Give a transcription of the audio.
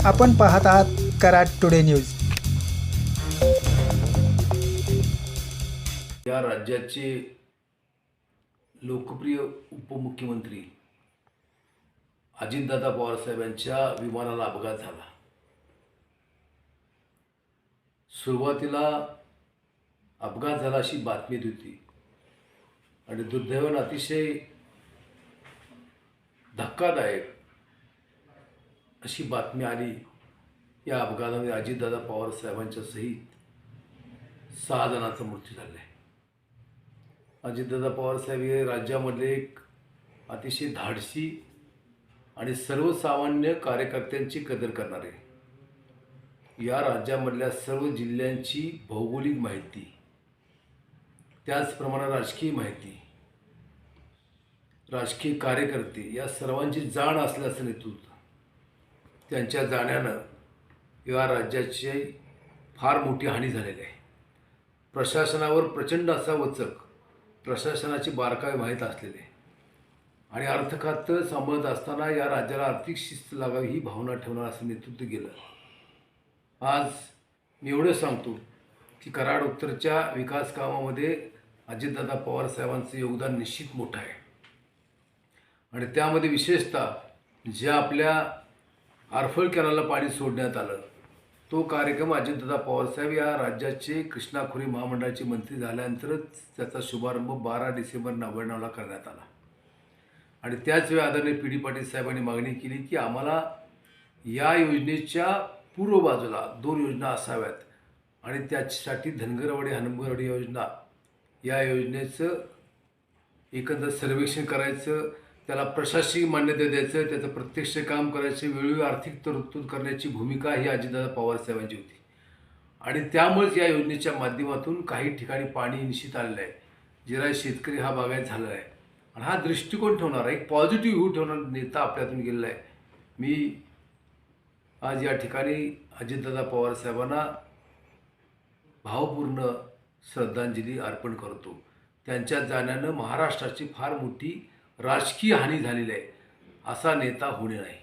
आपण पाहत आहात कराड टुडे न्यूज. या राज्याचे लोकप्रिय उपमुख्यमंत्री अजितदादा पवार साहेबांच्या विमानाला अपघात झाला. सुरुवातीला अपघात झाला अशी बातमी होती आणि दुर्दैवाने अतिशय धक्कादायक अशी बातमी आली. या अपघातामध्ये अजितदादा पवार साहेबांच्या सहित 6 जणांचा मृत्यू झाला आहे. अजितदादा पवार साहेब हे राज्यामधले एक अतिशय धाडसी आणि सर्वसामान्य कार्यकर्त्यांची कदर करणारे, या राज्यामधल्या सर्व जिल्ह्यांची भौगोलिक माहिती, त्याचप्रमाणे राजकीय माहिती, राजकीय कार्यकर्ते या सर्वांची जाण असल्याचं नेतृत्व. त्यांच्या जाण्यानं या राज्याची फार मोठी हानी झालेली आहे. प्रशासनावर प्रचंड असा वचक, प्रशासनाचे बारकावे माहीत असलेले आणि अर्थखातं सांभाळत असताना या राज्याला आर्थिक शिस्त लागावी ही भावना ठेवणार असं नेतृत्व गेलं. आज मी एवढं सांगतो की कराड उत्तरच्या विकास कामामध्ये अजितदादा पवार साहेबांचं योगदान निश्चित मोठं आहे आणि त्यामध्ये विशेषतः जे आपल्या आरफळ कॅनलला पाणी सोडण्यात आलं, तो कार्यक्रम अजितदादा पवारसाहेब या राज्याचे कृष्णा खोरे महामंडळाचे मंत्री झाल्यानंतरच त्याचा शुभारंभ 12 डिसेंबर 1999ला करण्यात आला. आणि त्याच वेळी आदरणीय पी डी पाटील साहेबांनी मागणी केली की आम्हाला या योजनेच्या पूर्व बाजूला 2 योजना असाव्यात आणि त्याच्यासाठी धनगरवाडी हनुमगरवाडी योजना, या योजनेचं एकंदर सर्वेक्षण करायचं, त्याला प्रशासकीय मान्यता द्यायचं, त्याचं प्रत्यक्ष काम करायचं, वेळोवेळी आर्थिक तरतूद करण्याची भूमिका ही अजितदादा पवार साहेबांची होती. आणि त्यामुळेच या योजनेच्या माध्यमातून काही ठिकाणी पाणी निश्चित आलेलं आहे. जिरा शेतकरी हा बागायत झालेला आहे आणि हा दृष्टिकोन ठेवणारा, एक पॉझिटिव्ह व्ह्यू ठेवणारा नेता आपल्यातून गेलेला आहे. मी आज या ठिकाणी अजितदादा पवार साहेबांना भावपूर्ण श्रद्धांजली अर्पण करतो. त्यांच्या जाण्यानं महाराष्ट्राची फार मोठी राजकीय हानी झालेली आहे. असा नेता होणे नाही.